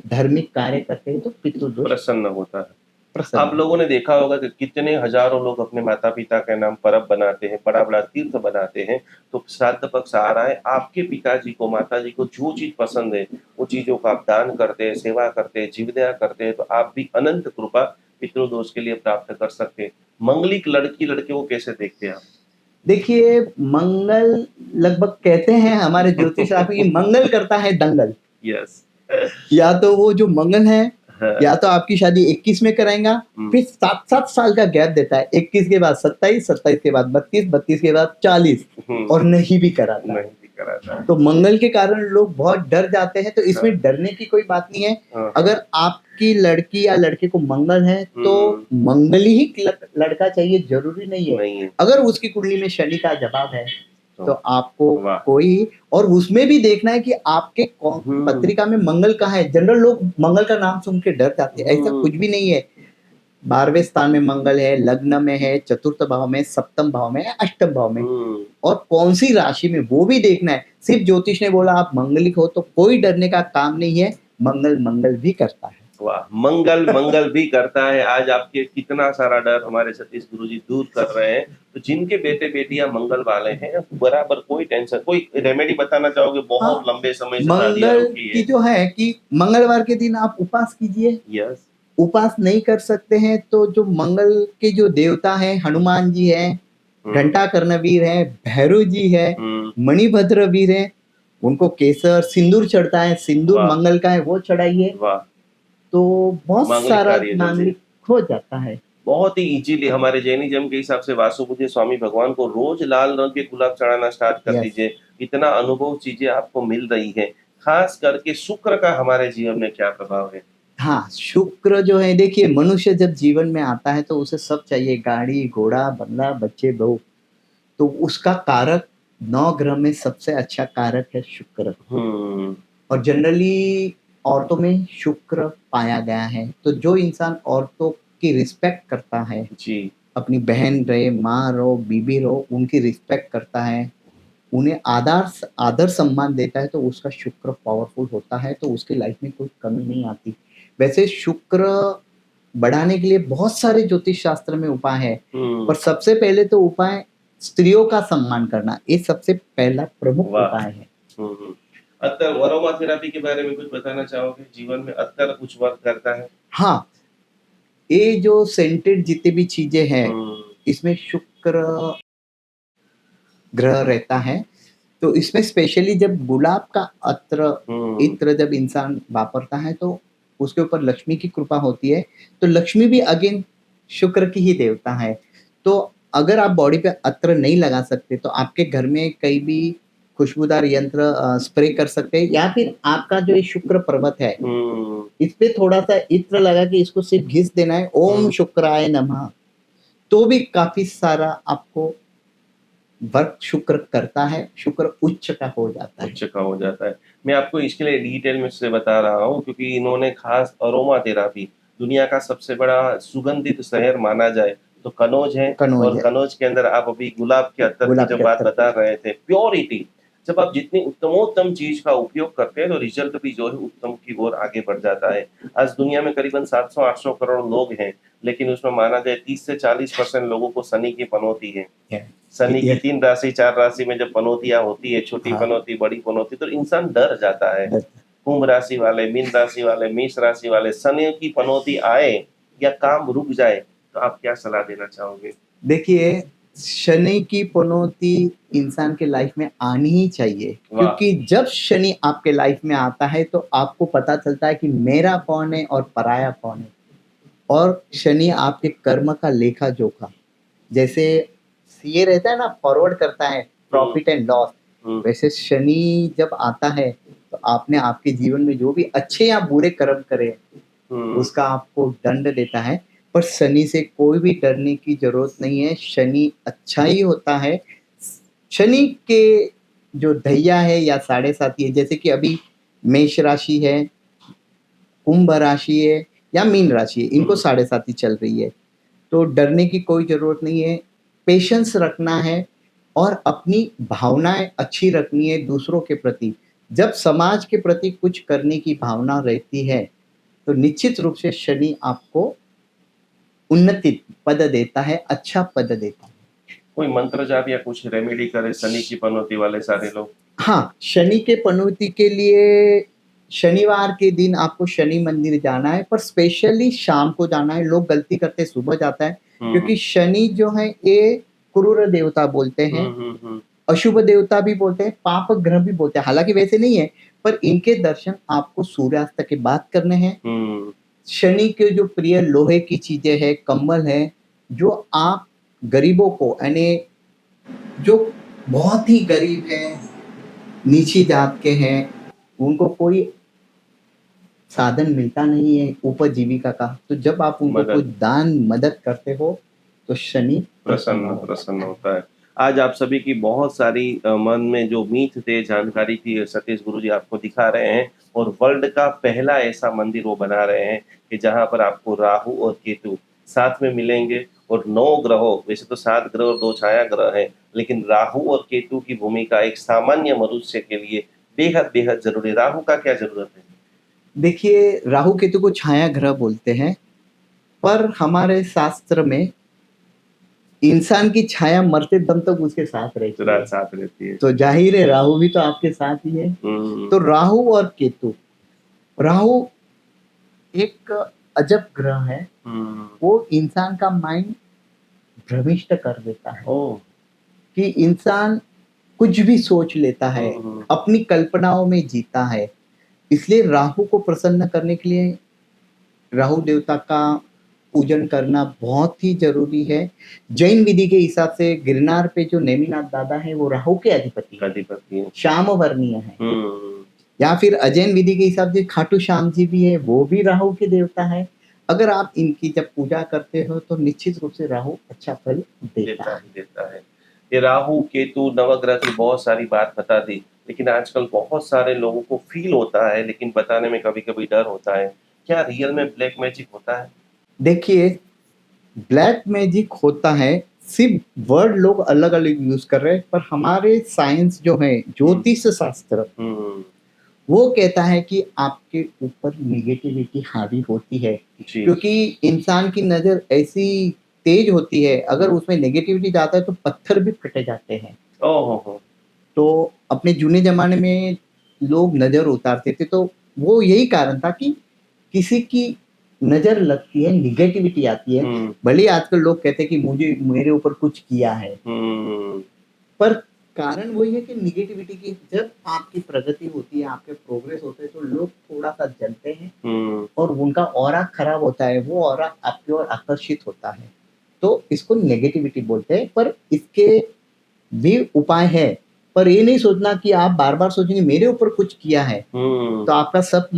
धार्मिक कार्य करते हैं, तो पितृदोष प्रसन्न होता है। प्रसन्न आप लोगों ने देखा होगा कि कितने हजारों लोग अपने माता पिता के नाम परब बनाते हैं, बड़ा बड़ा तीर्थ बनाते हैं। तो श्राद्ध पक्ष आ रहा है, आपके पिताजी को, माता जी को जो चीज पसंद है वो चीजों का आप दान करते हैं, सेवा करते हैं, जीवदया करते हैं, तो आप भी अनंत कृपा पितृदोष के लिए प्राप्त कर सकते हैं। मंगलिक लड़की लड़के को कैसे देखते हैं आप? देखिए, मंगल लगभग कहते हैं हमारे ज्योतिष शास्त्र की, मंगल करता है दंगल। यस। या तो वो जो मंगल है, हाँ। या तो आपकी शादी 21 में कराएगा, फिर 7-7 साल का गैप देता है, 21 के बाद 27, 27 के बाद 32, 32 के बाद 40, और नहीं भी कराता। नहीं भी कराता। तो मंगल के कारण लोग बहुत डर जाते हैं, तो इसमें हाँ। डरने की कोई बात नहीं है। हाँ। अगर आपकी लड़की या लड़के को मंगल है तो मंगली ही लड़का चाहिए, जरूरी नहीं है। अगर उसकी कुंडली में शनि का जवाब है तो आपको कोई, और उसमें भी देखना है कि आपके पत्रिका में मंगल कहाँ है। जनरल लोग मंगल का नाम सुन के डर जाते हैं, ऐसा कुछ भी नहीं है। 12वें स्थान में मंगल है, लग्न में है, चतुर्थ भाव में, सप्तम भाव में, अष्टम भाव में, और कौन सी राशि में वो भी देखना है। सिर्फ ज्योतिष ने बोला आप मंगलिक हो तो कोई डरने का काम नहीं है, मंगल मंगल भी करता है। वाह, मंगल मंगल भी करता है। आज आपके कितना सारा डर हमारे सतीश गुरुजी दूर कर रहे हैं। तो जिनके बेटे बेटियां मंगल वाले हैं, बराबर कोई टेंशन, कोई रेमेडी बताना चाहोगे? बहुत लंबे समय से मंगल की जो है कि मंगलवार के दिन आप उपवास कीजिए। यस। उपवास नहीं कर सकते हैं तो जो मंगल के जो देवता हैं, हनुमान जी हैं, घंटा कर्णवीर है, भैरव जी है, मणिभद्र वीर है, उनको केसर सिंदूर चढ़ता है, सिंदूर मंगल का है, वो चढ़ाइए, तो बहुत सारा मांगलिक हो जाता है। बहुत ही इजीली हमारे जैनिज्म के हिसाब से वासु पूज्य स्वामी भगवान को रोज लाल रंग के गुलाब चढ़ाना स्टार्ट कर दीजिए। इतना अनुभव चीजें आपको मिल रही है। खास करके शुक्र का हमारे जीवन में क्या प्रभाव है? हाँ, शुक्र जो है, देखिए मनुष्य जब जीवन में आता है तो उसे सब चाहिए, गाड़ी घोड़ा बंगला बच्चे बहू, तो उसका कारक 9 ग्रह में सबसे अच्छा कारक है शुक्र। और जनरली औरतों में शुक्र पाया गया है, तो जो इंसान औरतों की रिस्पेक्ट करता है जी, अपनी बहन रहे, माँ रहो, बीबी रहो, उनकी रिस्पेक्ट करता है, उन्हें आदर सम्मान देता है, तो उसका शुक्र पावरफुल होता है, तो उसकी लाइफ में कोई कमी नहीं आती। वैसे शुक्र बढ़ाने के लिए बहुत सारे ज्योतिष शास्त्र में उपाय है, पर सबसे पहले तो उपाय स्त्रियों का सम्मान करना, ये सबसे पहला प्रमुख उपाय है। अत्तर वरोमा थेरेपी के बारे में कुछ बताना चाहोगे? जीवन में अत्तर कुछ वर्क करता है? हाँ, ये जो सेंटेड जितने भी चीजें हैं, इसमें शुक्र ग्रह रहता है, तो इसमें स्पेशली जब गुलाब का इत्र जब इंसान वापरता है तो उसके ऊपर लक्ष्मी की कृपा होती है, तो लक्ष्मी भी अगेन शुक्र की ही देवता है। तो अगर आप बॉडी पे अत्र नहीं लगा सकते तो आपके घर में कहीं भी खुशबूदार यंत्र स्प्रे कर सकते हैं, या फिर आपका जो ये शुक्र पर्वत है इस पे थोड़ा सा इत्र लगा के इसको सिर्फ घिस देना है, ओम शुक्राय नमः, तो भी काफी सारा आपको वर्क शुक्र करता है, शुक्र उच्च का हो जाता है। उच्च का हो जाता है। मैं आपको इसके लिए डिटेल में से बता रहा हूँ क्योंकि इन्होंने खास अरोमा थेरेपी, दुनिया का सबसे बड़ा सुगंधित शहर माना जाए तो कनौज है, कनौज और है। कनौज के अंदर आप अभी गुलाब के अत्तर गुलाब की जो के बात अत्तर। बता रहे थे, प्योरिटी, जब आप जितनी उत्तमोत्तम चीज का उपयोग करते हैं तो रिजल्ट भी जो है उत्तम की ओर आगे बढ़ जाता है। आज दुनिया में करीबन 700-800 करोड़ लोग हैं, लेकिन उसमें माना जाए 30 से 40% लोगों को शनि की पनौती है। शनि की 3 राशि 4 राशि में जब पनौतियां होती है, छोटी हाँ। पनौती, बड़ी पनौती, तो इंसान डर जाता है। कुंभ राशि वाले, मीन राशि वाले, मेष राशि वाले, शनि की पनौती आए या काम रुक जाए तो आप क्या सलाह देना चाहोगे? देखिए, शनि की पनौती इंसान के लाइफ में आनी ही चाहिए, वाह। क्योंकि जब शनि आपके लाइफ में आता है तो आपको पता चलता है कि मेरा कौन है और पराया कौन है। और शनि आपके कर्म का लेखा जोखा, जैसे सीए रहता है ना, फॉरवर्ड करता है प्रॉफिट एंड लॉस, वैसे शनि जब आता है तो आपने आपके जीवन में जो भी अच्छे या बुरे कर्म करे उसका आपको दंड देता है। पर शनि से कोई भी डरने की जरूरत नहीं है, शनि अच्छा ही होता है। शनि के जो दैया है या साढ़े साथी है, जैसे कि अभी मेष राशि है, कुंभ राशि है या मीन राशि है, इनको साढ़े साथी चल रही है, तो डरने की कोई जरूरत नहीं है। पेशेंस रखना है और अपनी भावनाएं अच्छी रखनी है दूसरों के प्रति। जब समाज के प्रति कुछ करने की भावना रहती है तो निश्चित रूप से शनि आपको उन्नति पद देता है, अच्छा पद देता है। कोई मंत्र जाप या कुछ रेमेडी करे शनि की पनौती वाले सारे लोग? हाँ, शनि के पनौती के लिए शनिवार के दिन आपको शनि मंदिर जाना है, पर स्पेशली शाम को जाना है। लोग गलती करते सुबह जाता है, क्योंकि शनि जो है ये क्रूर देवता बोलते हैं, अशुभ देवता भी बोलते हैं, पाप ग्रह भी बोलते हैं। हालांकि वैसे नहीं है, पर इनके दर्शन आपको सूर्यास्त के बाद करने हैं। शनि के जो प्रिय लोहे की चीजें है, कंबल है, जो आप गरीबों को, यानी जो बहुत ही गरीब है, नीची जात के हैं, उनको कोई साधन मिलता नहीं है उपजीविका का, तो जब आप उनको कुछ दान मदद करते हो तो शनि प्रसन्न होता है। आज आप सभी की बहुत सारी मन में जो मीत थे, जानकारी थी, सतीश गुरुजी आपको दिखा रहे हैं, और वर्ल्ड का पहला ऐसा मंदिर वो बना रहे हैं कि जहां पर आपको राहु और केतु साथ में मिलेंगे, और 9 ग्रहों, वैसे तो 7 ग्रह और 2 छाया ग्रह हैं, लेकिन राहु और केतु की भूमिका एक सामान्य मनुष्य के लिए बेहद बेहद जरूरी। राहु का क्या जरूरत है? देखिए, राहु केतु को छाया ग्रह बोलते हैं, पर हमारे शास्त्र में इंसान की छाया मरते दम तक उसके साथ रहती है, तो जाहिर है राहु भी तो आपके साथ ही है। तो राहु और केतु, राहु एक अजब ग्रह है, वो इंसान का माइंड भ्रमिष्ट कर देता है, कि इंसान कुछ भी सोच लेता है, अपनी कल्पनाओं में जीता है। इसलिए राहु को प्रसन्न करने के लिए राहु देवता का पूजन करना बहुत ही जरूरी है। जैन विधि के हिसाब से गिरनार पे जो नेमिनाथ दादा है वो राहु के अधिपति है, श्याम वर्णीय है। या फिर अजैन विधि के हिसाब से खाटू श्याम जी भी है, वो भी राहु के देवता है। अगर आप इनकी जब पूजा करते हो तो निश्चित रूप से राहु अच्छा फल देता है। ये राहु केतु नवग्रह की बहुत सारी बात बता दी, लेकिन आजकल बहुत सारे लोगों को फील होता है, लेकिन बताने में कभी कभी डर होता है। क्या रियल में ब्लैक मैजिक होता है? देखिए, ब्लैक मैजिक होता है, सिर्फ वर्ड लोग अलग अलग यूज कर रहे हैं, पर हमारे साइंस जो है, ज्योतिष शास्त्र, वो कहता है कि आपके ऊपर नेगेटिविटी हावी होती है, क्योंकि इंसान की नजर ऐसी तेज होती है, अगर उसमें नेगेटिविटी जाता है तो पत्थर भी फटे जाते हैं। तो अपने जूने जमाने में लोग नजर उतारते थे, तो वो यही कारण था कि किसी की नजर लगती है, निगेटिविटी आती है। भले आजकल लोग कहते हैं कि मुझे मेरे ऊपर कुछ किया है, पर कारण वही है कि निगेटिविटी की, जब आपकी प्रगति होती है, आपके प्रोग्रेस होते हैं, तो लोग थोड़ा सा जलते हैं और उनका ऑरा खराब होता है, वो ऑरा आपकी ओर आकर्षित होता है, तो इसको नेगेटिविटी बोलते हैं। पर इसके भी उपाय है, पर ये नहीं सोचना कि आप बार बार सोचेंगे मेरे ऊपर कुछ किया है, तो आपका सब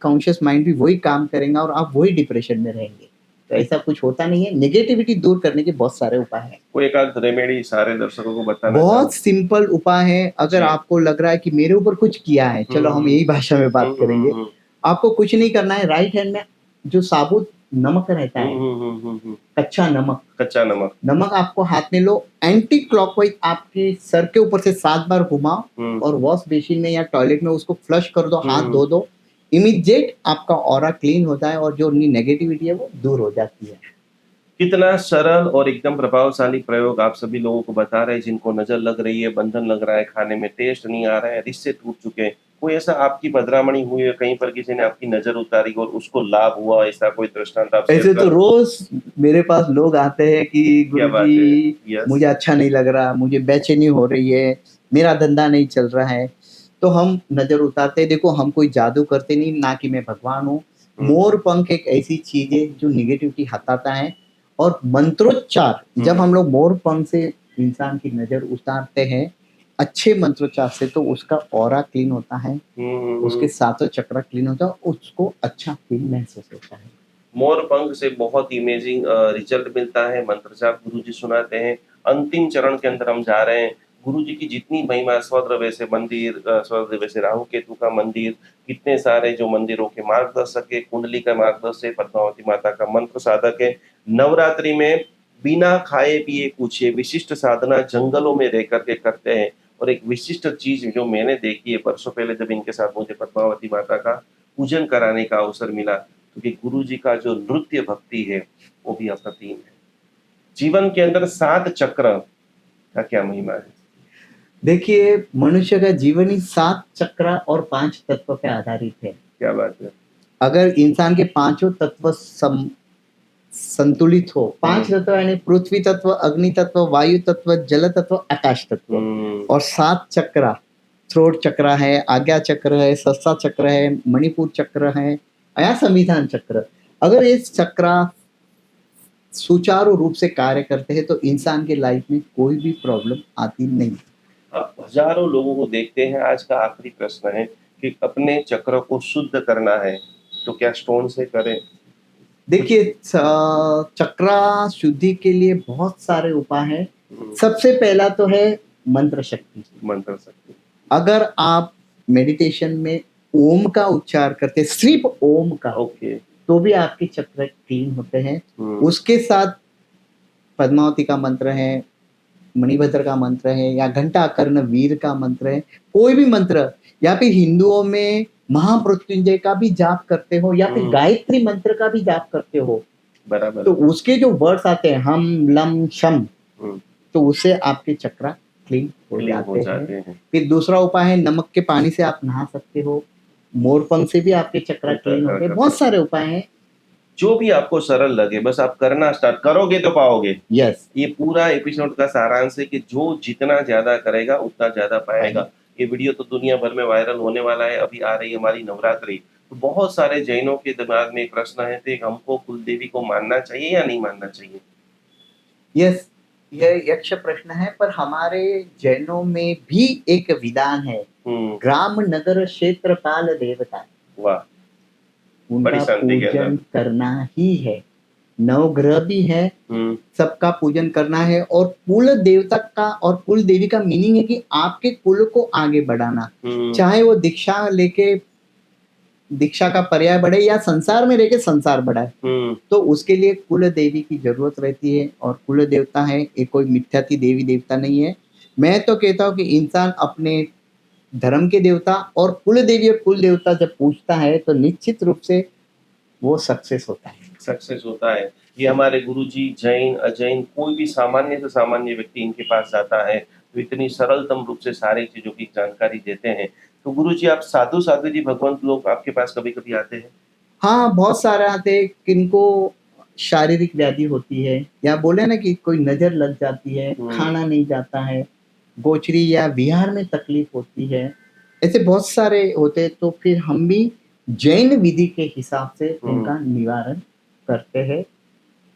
कॉन्शियस माइंड भी वही काम करेगा और आप वही डिप्रेशन में रहेंगे। तो ऐसा कुछ होता नहीं है। नेगेटिविटी दूर करने के बहुत सारे उपाय हैं। कोई एक आध रेमेडी सारे दर्शकों को बताना? बहुत सिंपल उपाय है। अगर आपको लग रहा है कि मेरे ऊपर कुछ किया है, चलो हम यही भाषा में बात करेंगे। आपको कुछ नहीं करना है, राइट हैंड में जो साबुत नमक रहता है, कच्चा नमक, कच्चा नमक। नमक आपको हाथ में लो, एंटी क्लॉकवाइज आपके सर के ऊपर से 7 बार घुमाओ और वॉश बेसिन में या टॉयलेट में उसको फ्लश कर दो, हाथ धो दो, इमीडिएट आपका ऑरा क्लीन होता है और जो नेगेटिविटी है वो दूर हो जाती है। कितना सरल और एकदम प्रभावशाली प्रयोग आप सभी लोगों को बता रहे हैं, जिनको नजर लग रही है, बंधन लग रहा है, खाने में टेस्ट नहीं आ रहा है, रिश्ते टूट चुके हैं, कोई ऐसा आपकी बदरामणी हुई है, कहीं पर किसी ने आपकी नजर उतारी और उसको लाभ हुआ, ऐसा कोई दृष्टांत आप शेयर ऐसे तो करो? रोज मेरे पास लोग आते हैं कि क्या बात गुरुजी है, यस। मुझे अच्छा नहीं लग रहा, मुझे बेचैनी हो रही है, मेरा धंधा नहीं चल रहा है, तो हम नजर उतारते हैं। देखो हम कोई जादू करते नहीं, ना कि मैं भगवान हूँ। मोर पंख एक ऐसी चीज है जो निगेटिविटी हटाता है, और मंत्रोच्चार जब हम लोग मोर पंख से इंसान की नजर उतारते हैं अच्छे मंत्रोच्चार से, तो उसका ऑरा क्लीन होता है, उसके सातों चक्र क्लीन होता है, उसको अच्छा फील महसूस होता है। मोर पंख से बहुत इमेजिंग रिजल्ट मिलता है। मंत्र जाप गुरुजी सुनाते हैं। अंतिम चरण के अंदर हम जा रहे हैं। गुरुजी की जितनी महिमा, स्वद्रव्य से मंदिर, स्वद्रव्य से राहु केतु का मंदिर, कितने सारे जो मंदिरों के मार्गदर्शक है, कुंडली का मार्गदर्शक, पद्मावती माता का मंत्र साधक है। नवरात्रि में बिना खाए पिए कुछ ये विशिष्ट साधना जंगलों में रह करके करते हैं। और एक विशिष्ट चीज जो मैंने देखी है वर्षों पहले, जब इनके साथ मुझे पद्मावती माता का पूजन कराने का अवसर मिला, क्योंकि गुरु जी का जो नृत्य भक्ति है वो भी अप्रतिम है। जीवन के अंदर 7 चक्र का क्या महिमा है? देखिए मनुष्य का जीवन ही 7 चक्र और 5 तत्व पे आधारित है। क्या बात है। अगर इंसान के पांचों तत्व संतुलित हो, 5 तत्व यानी पृथ्वी तत्व, अग्नि तत्व, वायु तत्व, जल तत्व, आकाश तत्व, और 7 चक्र, थ्रोट चक्र है, आज्ञा चक्र है, सस्ता चक्र है, मणिपुर चक्र है या संविधान चक्र, अगर ये चक्र सुचारू रूप से कार्य करते हैं तो इंसान के लाइफ में कोई भी प्रॉब्लम आती नहीं। आप हजारों लोगों को देखते हैं। आज का आखिरी प्रश्न है कि अपने चक्र को शुद्ध करना है तो क्या स्टोन से करें? देखिए चक्र शुद्धि के लिए बहुत सारे उपाय हैं। सबसे पहला तो है मंत्र शक्ति। मंत्र शक्ति। अगर आप मेडिटेशन में ओम का उच्चार करते, सिर्फ ओम का, ओके, तो भी आपके चक्र क्लीन होते हैं। उसके साथ पद्मावती का मंत्र है, मणिभद्र का मंत्र है, या घंटा कर्ण वीर का मंत्र है, कोई भी मंत्र, या फिर हिंदुओं में महामृत्युंजय का भी जाप करते हो, या फिर गायत्री मंत्र का भी जाप करते हो, बराबर, तो उसके जो वर्ड्स आते हैं हम लम शम, तो उससे आपके चक्र क्लीन हो जाते हैं। फिर दूसरा उपाय है नमक के पानी से आप नहा सकते हो, मोरपंख से भी आपके चक्र क्लीन होते हैं। बहुत सारे उपाय हैं, जो भी आपको सरल लगे बस आप करना स्टार्ट करोगे तो पाओगे। यस। ये पूरा एपिसोड का सारांश है कि जो जितना ज्यादा करेगा उतना ज्यादा पाएगा। ये वीडियो तो दुनिया भर में वायरल होने वाला है। अभी आ रही है हमारी नवरात्रि, तो बहुत सारे जैनों के दिमाग में एक प्रश्न है कि हमको कुलदेवी को मानना चाहिए या नहीं मानना चाहिए? यस, यह यक्ष प्रश्न है, पर हमारे जैनों में भी एक विधान है, ग्राम नगर क्षेत्रपाल देवता। वाह, उनका पूजन करना ही है। नवग्रह भी है, सबका पूजन करना है, और कुल देवता का और कुल देवी का मीनिंग है कि आपके कुल को आगे बढ़ाना, चाहे वो दीक्षा लेके दीक्षा का पर्याय बढ़े या संसार में रहकर संसार बढ़ाए, तो उसके लिए कुल देवी की जरूरत रहती है। और कुल देवता है, ये कोई मिथ्याती देवी देवता नहीं है। मैं तो कहता हूँ कि इंसान अपने धर्म के देवता और कुल देवी और कुल देवता जब पूछता है तो निश्चित रूप से वो सक्सेस होता है। ये हमारे गुरुजी जैन अजैन कोई भी सामान्य से सामान्य व्यक्ति इनके पास जाता है तो इतनी सरलतम रूप से सारी चीजों की जानकारी देते हैं। तो गुरुजी आप साधु साधु जी भगवंत लोग आपके पास कभी कभी आते हैं? हाँ, बहुत सारे आते हैं। किनको शारीरिक व्याधि होती है, या बोले ना कि कोई नजर लग जाती है, खाना नहीं जाता है, गोचरी या विहार में तकलीफ होती है, ऐसे बहुत सारे होते, तो फिर हम भी जैन विधि के हिसाब से उनका निवारण करते हैं।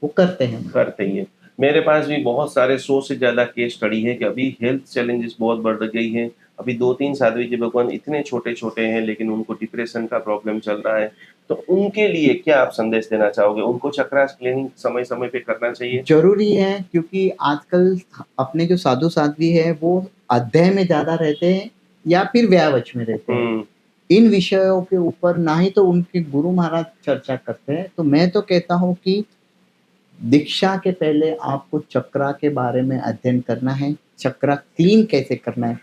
वो करते ही है। मेरे पास भी बहुत सारे 100 से ज्यादा केस स्टडी है कि अभी हेल्थ चैलेंजेस बहुत बढ़ गई हैं। अभी 2-3 साध्वी जी भगवान इतने छोटे छोटे हैं लेकिन उनको डिप्रेशन का प्रॉब्लम चल रहा है, तो उनके लिए क्या आप संदेश देना चाहोगे? उनको चक्रास क्लीनिंग समय समय पे करना चाहिए? जरूरी है, क्योंकि आजकल अपने जो साधु साध्वी है वो अध्याय में ज्यादा रहते हैं या फिर व्यावच में रहते हैं। इन विषयों के ऊपर ना ही तो उनके गुरु महाराज चर्चा करते हैं। तो मैं तो कहता हूँ कि दीक्षा के पहले आपको चक्रा के बारे में अध्ययन करना है, चक्रा क्लीन कैसे करना है,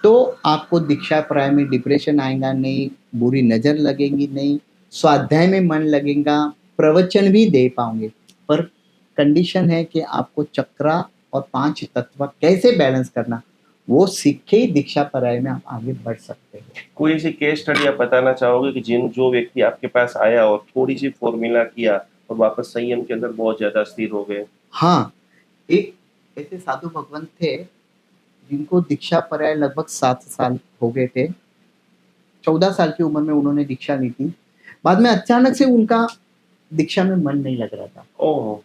तो आपको दीक्षा प्राय में डिप्रेशन आएगा नहीं, बुरी नज़र लगेगी नहीं, स्वाध्याय में मन लगेगा, प्रवचन भी दे पाओगे। पर कंडीशन है कि आपको चक्रा और 5 तत्व कैसे बैलेंस करना, वो सीख के ही दीक्षा प्राय में आप आगे बढ़ सकते हो। कोई ऐसी केस स्टडी आप बताना चाहोगे कि जो व्यक्ति आपके पास आया और थोड़ी सी फॉर्मूला किया और वापस संयम के अंदर बहुत ज्यादा स्थिर हो गए? हाँ, एक ऐसे साधु भगवंत थे जिनको दीक्षा प्राय लगभग 7 साल हो गए थे। 14 साल की उम्र में उन्होंने दीक्षा ली थी। बाद में अचानक से उनका दीक्षा में मन नहीं लग रहा था। ओह!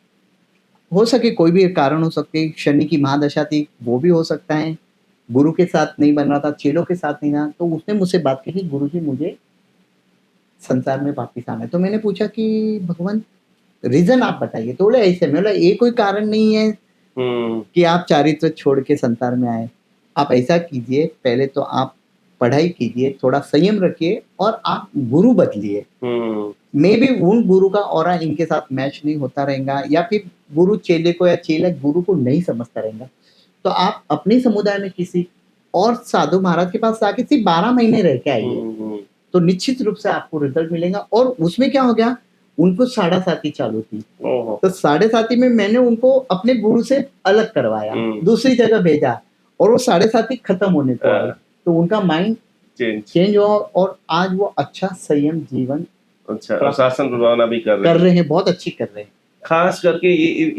हो सके कोई भी एक कारण हो सकते हैं, शनि की महादशा थी, वो भी हो सकता है। गुरु के साथ नहीं बन रहा था, चेलों के साथ नहीं रहा, तो उसने मुझसे बात की कि गुरुजी मुझे संसार में वापिस आना है। तो मैंने पूछा कि भगवान रीज़न आप बताइए। तो बोले ऐसे। मैं बोला ये कोई कारण नहीं है कि आप चारित्र छोड़ के संसार में आए। आप ऐसा कीजिए, पहले तो आप पढ़ाई कीजिए, थोड़ा संयम रखिए और आप गुरु बदलिए। मे बी उन गुरु का ऑरा इनके साथ मैच नहीं होता रहेगा, या फिर गुरु चेले को या चेला गुरु को नहीं समझता रहेगा। तो आप अपने समुदाय में किसी और साधु महाराज के पास जाके सिर्फ 12 महीने रह के आइए, तो निश्चित रूप से आपको रिजल्ट मिलेगा। और उसमें क्या हो गया, उनको साढ़ा साथी चालू थी। तो साढ़े साथी में मैंने उनको अपने गुरु से अलग करवाया, दूसरी जगह भेजा, और वो साढ़े साथी खत्म होने को आए। तो उनका माइंड चेंज हुआ और आज वो अच्छा संयम जीवन शासन प्रभावना भी कर रहे हैं, बहुत अच्छी कर रहे हैं। खास करके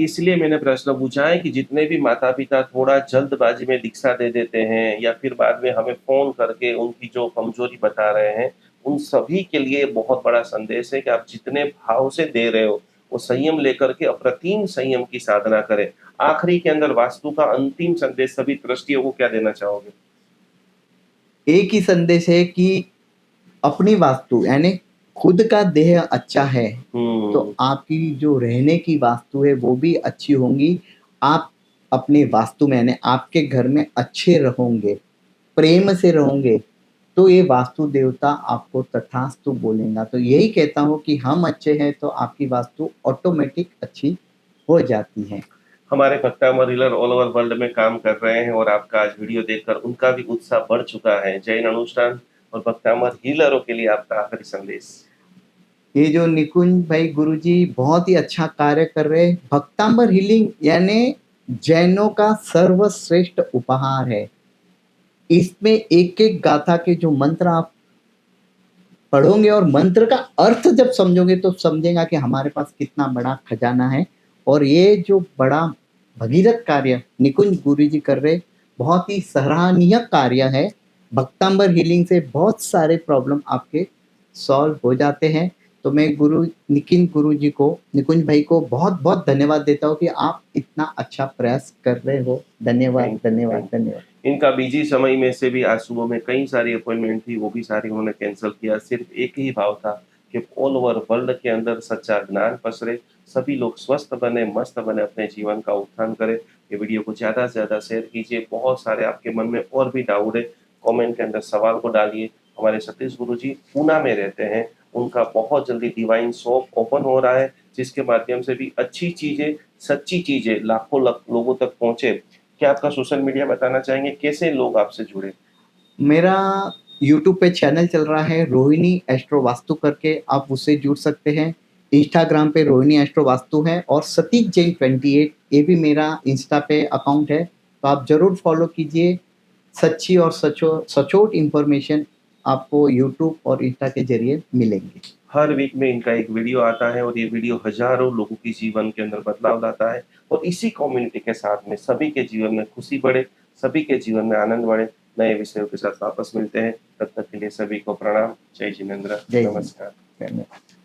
इसलिए मैंने प्रश्न पूछा है कि जितने भी माता पिता थोड़ा जल्दबाजी में दीक्षा दे देते हैं या फिर बाद में हमें फोन करके उनकी जो कमजोरी बता रहे हैं, उन सभी के लिए बहुत बड़ा संदेश है कि आप जितने भाव से दे रहे हो वो संयम लेकर के अप्रतिम संयम की साधना करें। आखिरी के अंदर वास्तु का अंतिम संदेश सभी दृष्टियों को क्या देना चाहोगे? एक ही संदेश है कि अपनी वास्तु यानी खुद का देह अच्छा है तो आपकी जो रहने की वास्तु है वो भी अच्छी होंगी। आप अपने वास्तु में यानी आपके घर में अच्छे रहोगे, प्रेम से रहोगे, तो ये वास्तु देवता आपको तथास्तु बोलेगा। तो यही कहता हूँ कि हम अच्छे हैं तो आपकी वास्तु ऑटोमेटिक अच्छी हो जाती है। हमारे Bhaktamar healer all over world में काम कर रहे हैं और आपका आज वीडियो देखकर उनका भी उत्साह बढ़ चुका है। जैन अनुष्ठान और भक्तामर हीलरों के लिए आपका आखिरी संदेश? ये जो निकुंज भाई गुरुजी बहुत ही अच्छा कार्य कर रहे हैं। भक्तांबर हीलिंग यानी जैनों का सर्वश्रेष्ठ उपहार है। इसमें एक एक गाथा के जो मंत्र आप पढ़ोगे और मंत्र का अर्थ जब समझोगे तो समझेगा कि हमारे पास कितना बड़ा खजाना है। और ये जो बड़ा भगीरथ कार्य निकुंज गुरुजी कर रहे, बहुत ही सराहनीय कार्य है। भक्तांबर हीलिंग से बहुत सारे प्रॉब्लम आपके सॉल्व हो जाते हैं। तो मैं निकुंज भाई को बहुत बहुत धन्यवाद देता हूँ कि आप इतना अच्छा प्रयास कर रहे हो। धन्यवाद धन्यवाद धन्यवाद। इनका बिजी समय में से भी आज सुबह में कई सारी अपॉइंटमेंट थी, वो भी सारी उन्होंने कैंसिल किया। सिर्फ एक ही भाव था कि ऑल ओवर वर्ल्ड के अंदर सच्चा ज्ञान पसरे, सभी लोग स्वस्थ बने, मस्त बने, अपने जीवन का उत्थान करें। ये वीडियो को ज़्यादा से ज़्यादा शेयर कीजिए। बहुत सारे आपके मन में और भी डाउट है, कमेंट के अंदर सवाल को डालिए। हमारे सतीश गुरुजी पूना में रहते हैं, उनका बहुत जल्दी डिवाइन शॉप ओपन हो रहा है, जिसके माध्यम से भी अच्छी चीज़ें, सच्ची चीज़ें लाखों लोगों तक पहुँचे। क्या आपका सोशल मीडिया बताना चाहेंगे, कैसे लोग आपसे जुड़े? मेरा यूट्यूब पे चैनल चल रहा है रोहिणी एस्ट्रो वास्तु करके, आप उससे जुड़ सकते हैं। इंस्टाग्राम पे रोहिणी एस्ट्रो वास्तु है और सतीश जैन 28 ये भी मेरा इंस्टा पे अकाउंट है, तो आप ज़रूर फॉलो कीजिए। सच्ची और सचोट इन्फॉर्मेशन आपको यूट्यूब और इंस्टा के जरिए मिलेंगी। हर वीक में इनका एक वीडियो आता है और ये वीडियो हजारों लोगों की जीवन के अंदर बदलाव लाता है और इसी कम्युनिटी के साथ में सभी के जीवन में खुशी बढ़े, सभी के जीवन में आनंद बढ़े। नए विषयों के साथ वापस मिलते हैं, तब तक के लिए सभी को प्रणाम। जय जिनेंद्र, नमस्कार। धन्यवाद।